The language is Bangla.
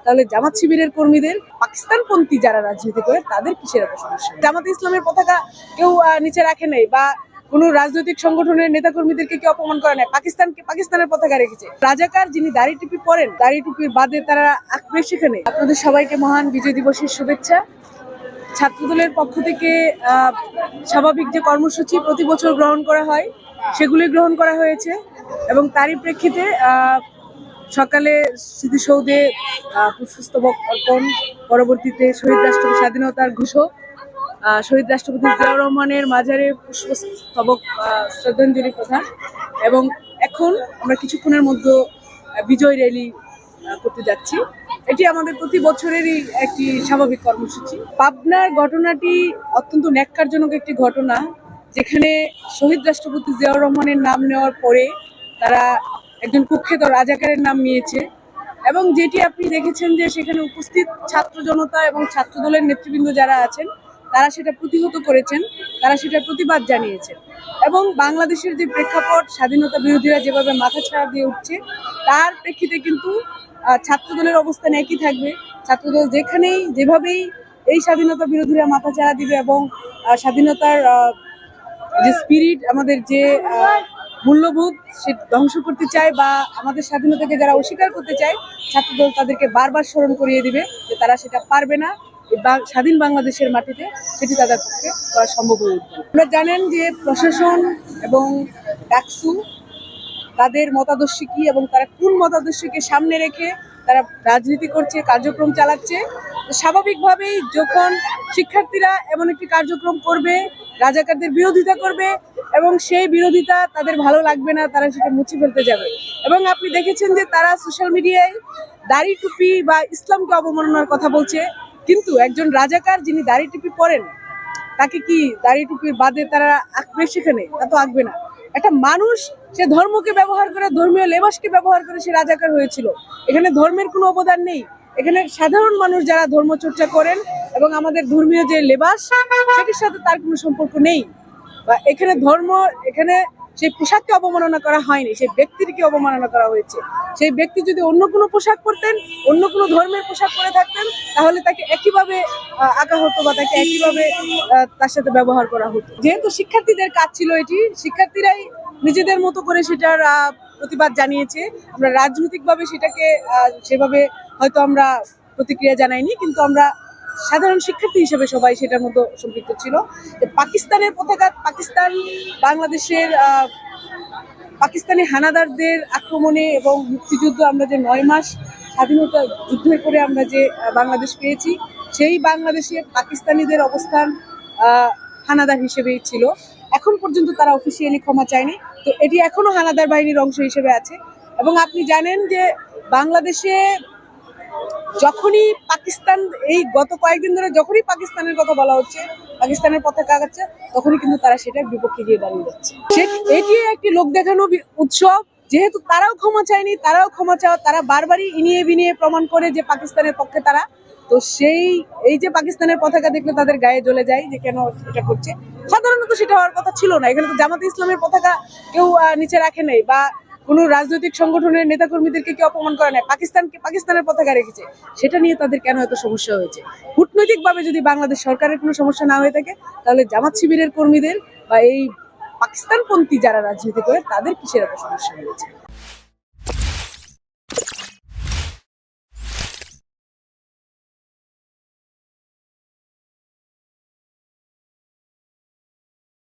তাহলে জামাত শিবিরের কর্মীদের পাকিস্তানপন্থী যারা রাজনীতি করে তাদের কিসের এত সমস্যা? জামাতে ইসলামের পতাকা কেউ নিচে রাখে নাই বা কোন রাজনৈতিক সংগঠনের নেতাকর্মীদেরকে কেউ অপমান করে নাই, পাকিস্তানের পতাকা রেখেছে। রাজাকার যিনি দাড়ি টুপি পরেন, দাড়ি টুপির বাদে তারা আঁকবে সেখানে। আপনাদের সবাইকে মহান বিজয় দিবসের শুভেচ্ছা। ছাত্রদলের পক্ষ থেকে স্বাভাবিক যে কর্মসূচি প্রতি বছর গ্রহণ করা হয় সেগুলি গ্রহণ করা হয়েছে এবং তারই প্রেক্ষিতে সকালে স্মৃতিসৌধে পুষ্পস্তবক অর্পণ, পরবর্তীতে শহীদ রাষ্ট্রপতি স্বাধীনতার ঘোষক শহীদ রাষ্ট্রপতি জিয়াউর রহমানের মাজারে পুষ্পস্তবক শ্রদ্ধাঞ্জলি প্রদান এবং এখন আমরা কিছুক্ষণের মধ্যে বিজয় র্যালি করতে যাচ্ছি। এটি আমাদের প্রতি বছরেরই একটি স্বাভাবিক কর্মসূচি। পাবনার ঘটনাটি অত্যন্ত ন্যাক্কারজনক একটি ঘটনা, যেখানে শহীদ রাষ্ট্রপতি জিয়াউর রহমানের নাম নেওয়ার পরে তারা একজন কুখ্যাত রাজাকারের নাম নিয়েছে এবং যেটি আপনি দেখেছেন যে সেখানে উপস্থিত ছাত্র জনতা এবং ছাত্রদলের নেতৃবৃন্দ যারা আছেন তারা সেটা প্রতিহত করেছেন, তারা সেটার প্রতিবাদ জানিয়েছেন এবং বাংলাদেশের যে প্রেক্ষাপট, স্বাধীনতা বিরোধীরা যেভাবে মাথাছাড়া দিয়ে উঠছে তার প্রেক্ষিতে কিন্তু ছাত্রদলের অবস্থান একই থাকবে। ছাত্রদল যেখানেই যেভাবেই এই স্বাধীনতা বিরোধীরা মাথাছাড়া দিবে এবং স্বাধীনতার যে স্পিরিট, আমাদের যে মূল্যবোধ সে ধ্বংস করতে চায় বা আমাদের স্বাধীনতাকে যারা অস্বীকার করতে চায়, ছাত্রদল তাদেরকে বারবার স্মরণ করিয়ে দিবে যে তারা সেটা পারবে না। স্বাধীন বাংলাদেশের মাটিতে সেটি তাদের পক্ষে করা সম্ভব হয়ে উঠবে। আপনারা জানেন যে প্রশাসন এবং ডাকসু তাদের মতাদর্শ কি এবং তারা কোন মতাদর্শকে সামনে রেখে তারা রাজনীতি করছে, কার্যক্রম চালাচ্ছে। স্বাভাবিকভাবেই যখন শিক্ষার্থীরা এমন একটি কার্যক্রম করবে, রাজাকারদের বিরোধিতা করবে এবং সেই বিরোধিতা তাদের ভালো লাগবে না, তারা সেটা মুছে ফেলতে যাবে। এবং আপনি দেখেছেন যে তারা সোশ্যাল মিডিয়ায় দাড়ি টুপি বা ইসলামকে অবমাননার কথা বলছে, কিন্তু একজন রাজাকার যিনি দাড়ি টুপি পরেন তাকে কি দাড়ি টুপির বাদে তারা আঁকবে সেখানে? তা তো আঁকবে না। একটা মানুষ সে ধর্মকে ব্যবহার করে, ধর্মীয় লেবাসকে ব্যবহার করে সে রাজাকার হয়েছিল। এখানে ধর্মের কোনো অবদান নেই। এখানে সাধারণ মানুষ যারা ধর্ম চর্চা করেন এবং আমাদের ধর্মীয় যে লেবাস সেটির সাথে তার কোনো সম্পর্ক নেই। বা এখানে ধর্ম, এখানে সেই পোশাককে অবমাননা করা হয়নি, সেই ব্যক্তিকে অবমাননা করা হয়েছে। সেই ব্যক্তি যদি অন্য কোনো পোশাক পরতেন, অন্য কোনো ধর্মের পোশাক পরে থাকতেন, তাহলে তাকে একইভাবে আঁকা হতো বা তাকে একইভাবে তার সাথে ব্যবহার করা হতো। যেহেতু শিক্ষার্থীদের কাজ ছিল এটি, শিক্ষার্থীরাই নিজেদের মতো করে সেটার প্রতিবাদ জানিয়েছে। আমরা রাজনৈতিকভাবে সেটাকে সেভাবে হয়তো আমরা প্রতিক্রিয়া জানাইনি, কিন্তু আমরা সাধারণ শিক্ষার্থী হিসেবে সবাই সেটার মধ্যে সম্পৃক্ত ছিল। পাকিস্তানের পতাকা, পাকিস্তান বাংলাদেশের পাকিস্তানি হানাদারদের আক্রমণে এবং মুক্তিযুদ্ধ, আমরা যে 9 মাস স্বাধীনতা যুদ্ধের করে আমরা যে বাংলাদেশ পেয়েছি, সেই বাংলাদেশে পাকিস্তানিদের অবস্থান হানাদার হিসেবেই ছিল। এখন পর্যন্ত তারা অফিসিয়ালি ক্ষমা চায়নি, তো এটি এখনো হানাদার বাহিনীর অংশ হিসেবে আছে। এবং আপনি জানেন যে বাংলাদেশে যখনই পাকিস্তান, এই গত কয়েকদিন ধরে যখনই পাকিস্তানের কথা বলা হচ্ছে, পাকিস্তানের পতাকা আগাচ্ছে, তখনই কিন্তু তারা সেটার বিপক্ষে গিয়ে দাঁড়িয়ে যাচ্ছে। এটি একটি লোক দেখানো উৎসব। যেহেতু তারাও ক্ষমা চায়নি, তারাও ক্ষমা চাওয়া, তারা বারবারই ইনিয়ে বিনিয়ে প্রমাণ করে যে পাকিস্তানের পক্ষে তারা। তো এই যে পাকিস্তানের পতাকা দেখলে তাদের গায়ে জ্বলে যায় যে কেন এটা করছে। সাধারণত সেটা হওয়ার কথা ছিল না। এখানে তো জামাতে ইসলামের পতাকা কেউ নিচে রাখে নাই বা কোন রাজনৈতিক সংগঠনের নেতাকর্মীদেরকে কেউ অপমান করে নাই, পাকিস্তানের পতাকা রেখেছে। সেটা নিয়ে তাদের কেন এত সমস্যা হয়েছে? কূটনৈতিকভাবে যদি বাংলাদেশ সরকারের কোনো সমস্যা না হয়ে থাকে, তাহলে জামাত শিবিরের কর্মীদের বা এই পাকিস্তানপন্থী যারা রাজনীতি করে তাদের কিসের এত সমস্যা হয়েছে?